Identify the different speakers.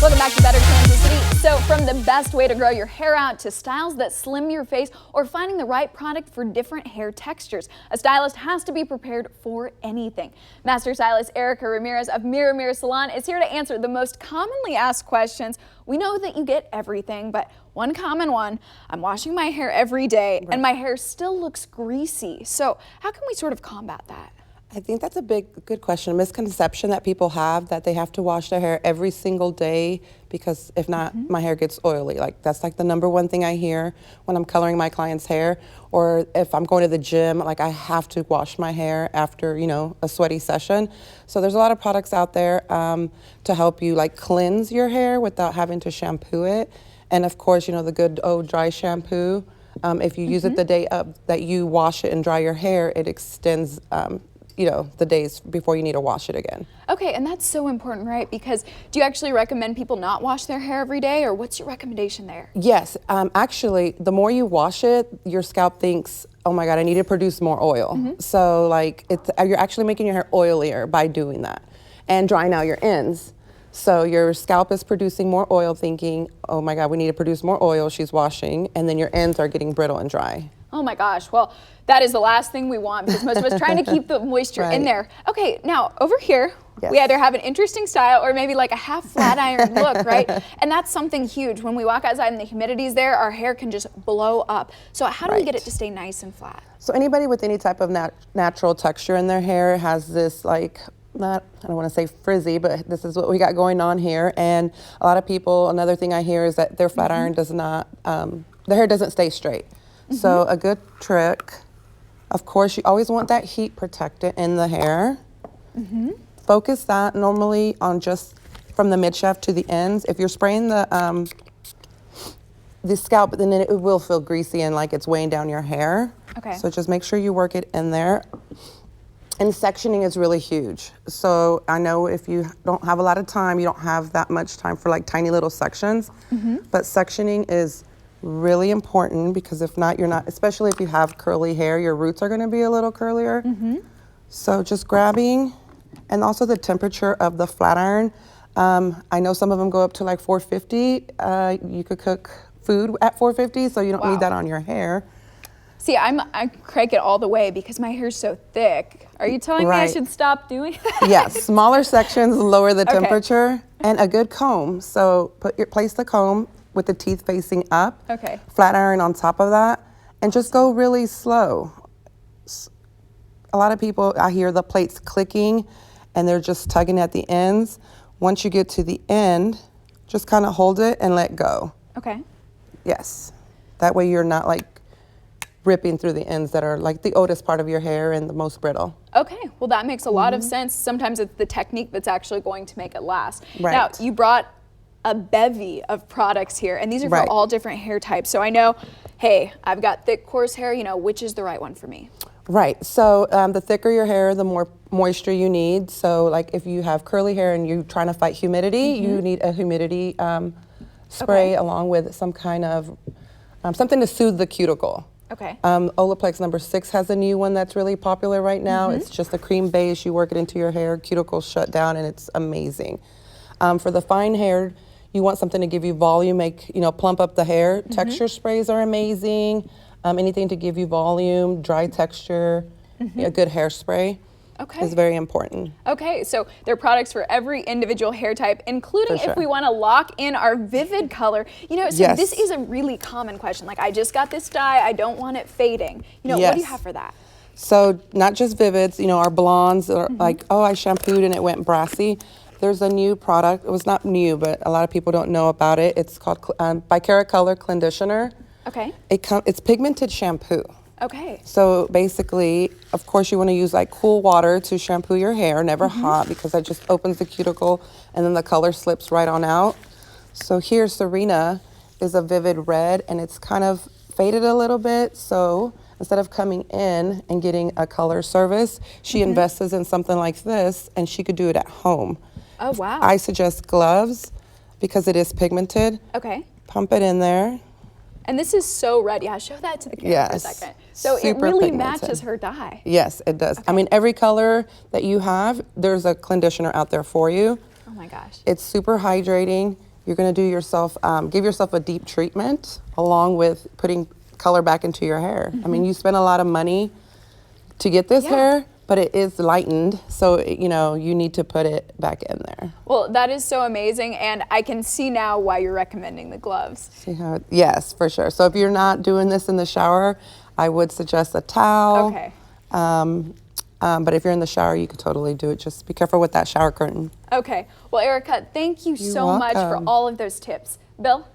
Speaker 1: Welcome back to Better Kansas City. So from the best way to grow your hair out to styles that slim your face or finding the right product for different hair textures, a stylist has to be prepared for anything. Master stylist Ericka Ramirez of Ramirez Salon is here to answer the most commonly asked questions. We know that you get everything, but one common one, I'm washing my hair every day and my hair still looks greasy. So how can we sort of combat that?
Speaker 2: I think that's a good question. A misconception that people have that they have to wash their hair every single day because if not, my hair gets oily. Like that's like the number one thing I hear when I'm coloring my clients' hair, or if I'm going to the gym, like I have to wash my hair after, you know, a sweaty session. So there's a lot of products out there to help you like cleanse your hair without having to shampoo it. And of course, you know, the good old dry shampoo. If you use it the day that you wash it and dry your hair, it extends you know, the days before you need to wash it again.
Speaker 1: Okay, and that's so important, right? Because do you actually recommend people not wash their hair every day, or what's your recommendation there?
Speaker 2: Yes, actually, the more you wash it, your scalp thinks, oh my God, I need to produce more oil. So like, you're actually making your hair oilier by doing that and drying out your ends. So your scalp is producing more oil thinking, oh my God, we need to produce more oil, she's washing, and then your ends are getting brittle and dry.
Speaker 1: Oh my gosh, well, that is the last thing we want because most of us trying to keep the moisture in there. Okay, now over here, we either have an interesting style or maybe like a half flat iron look, right? And that's something huge. When we walk outside and the humidity's there, our hair can just blow up. So how do we get it to stay nice and flat?
Speaker 2: So anybody with any type of natural texture in their hair has this like, I don't want to say frizzy, but this is what we got going on here. And a lot of people, another thing I hear is that their flat iron does not, their hair doesn't stay straight. So a good trick, of course, you always want that heat protectant in the hair. Focus that normally on just from the mid shaft to the ends. If you're spraying the scalp, then it will feel greasy and like it's weighing down your hair.
Speaker 1: Okay.
Speaker 2: So just make sure you work it in there. And sectioning is really huge. So I know if you don't have a lot of time, you don't have that much time for like tiny little sections, but sectioning is really important because if not, you're not, especially if you have curly hair, your roots are gonna be a little curlier. So just grabbing, and also the temperature of the flat iron. I know some of them go up to like 450. You could cook food at 450, so you don't need that on your hair.
Speaker 1: See, I crank it all the way because my hair's so thick. Are you telling me I should stop doing that?
Speaker 2: Yeah, smaller sections lower the temperature, and a good comb. So place the comb with the teeth facing up, flat iron on top of that, and just go really slow. A lot of people, I hear the plates clicking and they're just tugging at the ends. Once you get to the end, just kind of hold it and let go.
Speaker 1: Okay.
Speaker 2: Yes. That way you're not like ripping through the ends that are like the oldest part of your hair and the most brittle.
Speaker 1: Okay, well that makes a lot of sense. Sometimes it's the technique that's actually going to make it last.
Speaker 2: Right.
Speaker 1: Now, you brought a bevy of products here, and these are for all different hair types. So I know, hey, I've got thick, coarse hair, you know, which is the right one for me?
Speaker 2: Right, so the thicker your hair, the more moisture you need. So like if you have curly hair and you're trying to fight humidity, you need a humidity spray along with some kind of, something to soothe the cuticle.
Speaker 1: Okay.
Speaker 2: Olaplex number 6 has a new one that's really popular right now. It's just a cream base, you work it into your hair, cuticles shut down, and it's amazing. For the fine hair, you want something to give you volume, plump up the hair. Texture sprays are amazing. Anything to give you volume, dry texture, a good hairspray is very important.
Speaker 1: Okay, so there are products for every individual hair type, including if we want to lock in our vivid color. You know, so this is a really common question. Like, I just got this dye, I don't want it fading. You know, what do you have for that?
Speaker 2: So not just vivids, you know, our blondes are like, oh, I shampooed and it went brassy. There's a new product. It was not new, but a lot of people don't know about it. It's called Bicara Color Conditioner.
Speaker 1: Okay.
Speaker 2: It's pigmented shampoo.
Speaker 1: Okay.
Speaker 2: So basically, of course, you want to use like cool water to shampoo your hair, never hot, because that just opens the cuticle and then the color slips right on out. So here, Serena is a vivid red, and it's kind of faded a little bit. So instead of coming in and getting a color service, she invests in something like this, and she could do it at home.
Speaker 1: Oh, wow.
Speaker 2: I suggest gloves because it is pigmented.
Speaker 1: Okay.
Speaker 2: Pump it in there.
Speaker 1: And this is so red. Yeah, show that to the camera for a second. So it really matches her dye.
Speaker 2: Yes, it does. I mean, every color that you have, there's a conditioner out there for you.
Speaker 1: Oh my gosh.
Speaker 2: It's super hydrating. you're going to do yourself, give yourself a deep treatment along with putting color back into your hair. I mean, you spend a lot of money to get this hair, but it is lightened, so you know you need to put it back in there.
Speaker 1: Well, that is so amazing, and I can see now why you're recommending the gloves.
Speaker 2: See how yes, for sure. So if you're not doing this in the shower, I would suggest a towel.
Speaker 1: Okay.
Speaker 2: But if you're in the shower, you could totally do it. Just be careful with that shower curtain.
Speaker 1: Okay. Well, Ericka, thank you so much for
Speaker 2: welcome.
Speaker 1: all of those tips. Bill?